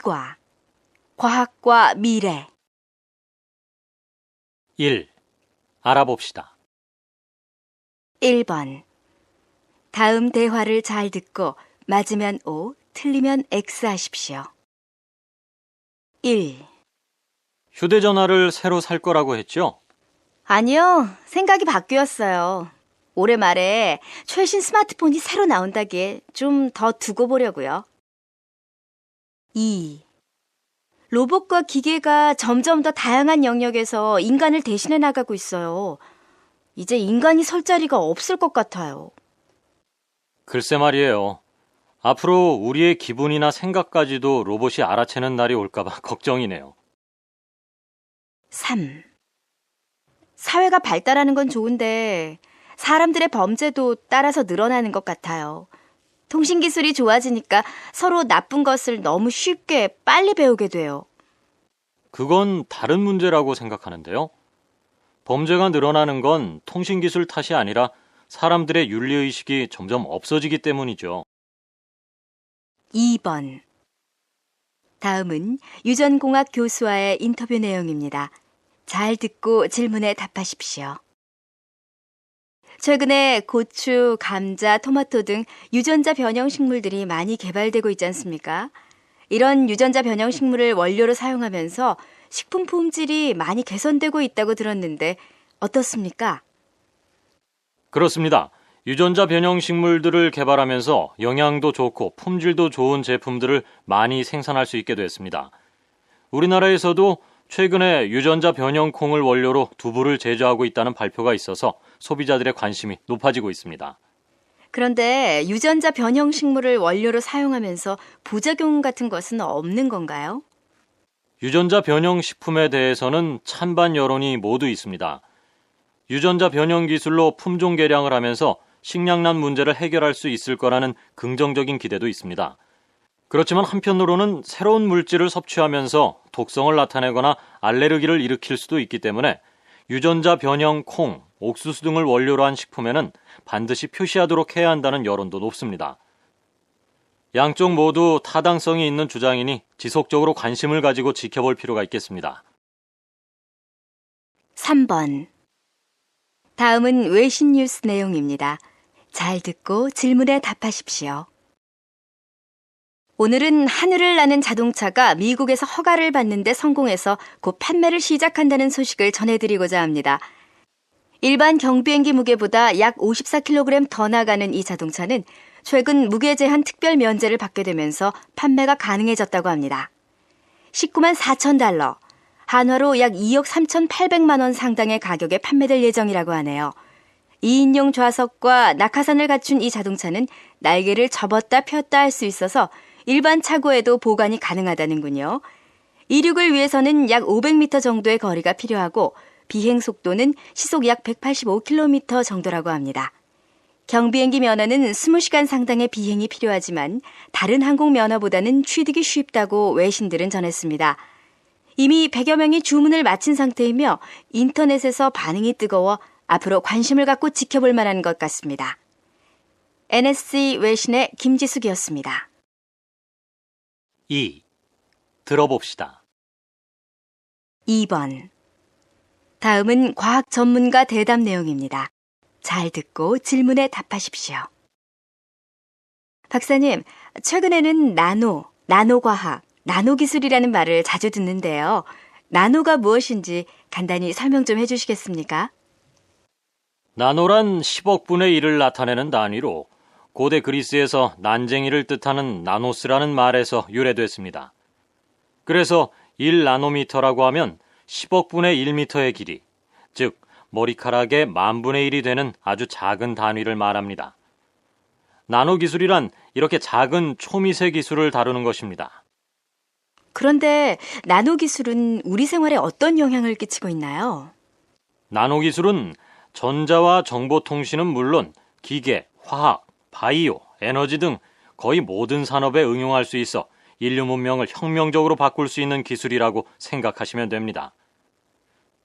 미과, 과학과 미래. 1. 알아봅시다. 1번. 다음 대화를 잘 듣고 맞으면 O, 틀리면 X 하십시오. 1. 휴대전화를 새로 살 거라고 했죠? 아니요, 생각이 바뀌었어요. 올해 말에 최신 스마트폰이 새로 나온다기에 좀 더 두고 보려고요. 2. 로봇과 기계가 점점 더 다양한 영역에서 인간을 대신해 나가고 있어요. 이제 인간이 설 자리가 없을 것 같아요. 글쎄 말이에요. 앞으로 우리의 기분이나 생각까지도 로봇이 알아채는 날이 올까봐 걱정이네요. 3. 사회가 발달하는 건 좋은데 사람들의 범죄도 따라서 늘어나는 것 같아요. 통신기술이 좋아지니까 서로 나쁜 것을 너무 쉽게 빨리 배우게 돼요. 그건 다른 문제라고 생각하는데요. 범죄가 늘어나는 건 통신기술 탓이 아니라 사람들의 윤리의식이 점점 없어지기 때문이죠. 2번. 다음은 유전공학 교수와의 인터뷰 내용입니다. 잘 듣고 질문에 답하십시오. 최근에 고추, 감자, 토마토 등 유전자 변형 식물들이 많이 개발되고 있지 않습니까? 이런 유전자 변형 식물을 원료로 사용하면서 식품 품질이 많이 개선되고 있다고 들었는데 어떻습니까? 그렇습니다. 유전자 변형 식물들을 개발하면서 영양도 좋고 품질도 좋은 제품들을 많이 생산할 수 있게 됐습니다. 우리나라에서도 최근에 유전자 변형 콩을 원료로 두부를 제조하고 있다는 발표가 있어서 소비자들의 관심이 높아지고 있습니다. 그런데 유전자 변형 식물을 원료로 사용하면서 부작용 같은 것은 없는 건가요? 유전자 변형 식품에 대해서는 찬반 여론이 모두 있습니다. 유전자 변형 기술로 품종 개량을 하면서 식량난 문제를 해결할 수 있을 거라는 긍정적인 기대도 있습니다. 그렇지만 한편으로는 새로운 물질을 섭취하면서 독성을 나타내거나 알레르기를 일으킬 수도 있기 때문에 유전자 변형 콩, 옥수수 등을 원료로 한 식품에는 반드시 표시하도록 해야 한다는 여론도 높습니다. 양쪽 모두 타당성이 있는 주장이니 지속적으로 관심을 가지고 지켜볼 필요가 있겠습니다. 3번. 다음은 외신 뉴스 내용입니다. 잘 듣고 질문에 답하십시오. 오늘은 하늘을 나는 자동차가 미국에서 허가를 받는데 성공해서 곧 판매를 시작한다는 소식을 전해드리고자 합니다. 일반 경비행기 무게보다 약 54kg 더 나가는 이 자동차는 최근 무게 제한 특별 면제를 받게 되면서 판매가 가능해졌다고 합니다. 19만 4천 달러, 한화로 약 2억 3,800만 원 상당의 가격에 판매될 예정이라고 하네요. 2인용 좌석과 낙하산을 갖춘 이 자동차는 날개를 접었다 폈다 할 수 있어서 일반 차고에도 보관이 가능하다는군요. 이륙을 위해서는 약 500m 정도의 거리가 필요하고 비행 속도는 시속 약 185km 정도라고 합니다. 경비행기 면허는 20시간 상당의 비행이 필요하지만 다른 항공 면허보다는 취득이 쉽다고 외신들은 전했습니다. 이미 100여 명이 주문을 마친 상태이며 인터넷에서 반응이 뜨거워 앞으로 관심을 갖고 지켜볼 만한 것 같습니다. NSC 외신의 김지숙이었습니다. 2. 들어봅시다. 2번. 다음은 과학 전문가 대담 내용입니다. 잘 듣고 질문에 답하십시오. 박사님, 최근에는 나노과학, 나노기술이라는 말을 자주 듣는데요. 나노가 무엇인지 간단히 설명 좀 해주시겠습니까? 나노란 10억분의 1을 나타내는 단위로 고대 그리스에서 난쟁이를 뜻하는 나노스라는 말에서 유래됐습니다. 그래서 1나노미터라고 하면 10억분의 1미터의 길이, 즉 머리카락의 10,000분의 1이 되는 아주 작은 단위를 말합니다. 나노 기술이란 이렇게 작은 초미세 기술을 다루는 것입니다. 그런데 나노 기술은 우리 생활에 어떤 영향을 끼치고 있나요? 나노 기술은 전자와 정보통신은 물론 기계, 화학, 바이오, 에너지 등 거의 모든 산업에 응용할 수 있어 인류 문명을 혁명적으로 바꿀 수 있는 기술이라고 생각하시면 됩니다.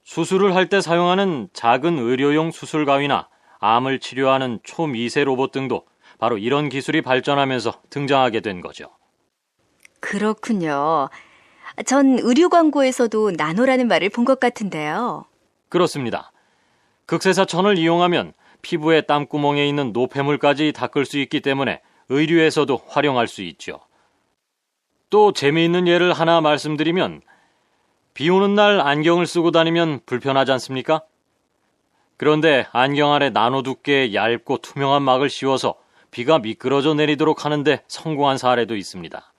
수술을 할 때 사용하는 작은 의료용 수술 가위나 암을 치료하는 초미세 로봇 등도 바로 이런 기술이 발전하면서 등장하게 된 거죠. 그렇군요. 전 의류 광고에서도 나노라는 말을 본 것 같은데요. 그렇습니다. 극세사 천을 이용하면 피부의 땀구멍에 있는 노폐물까지 닦을 수 있기 때문에 의류에서도 활용할 수 있죠. 또 재미있는 예를 하나 말씀드리면 비 오는 날 안경을 쓰고 다니면 불편하지 않습니까? 그런데 안경 안에 나노 두께의 얇고 투명한 막을 씌워서 비가 미끄러져 내리도록 하는데 성공한 사례도 있습니다.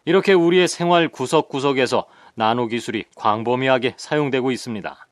이렇게 우리의 생활 구석구석에서 나노 기술이 광범위하게 사용되고 있습니다.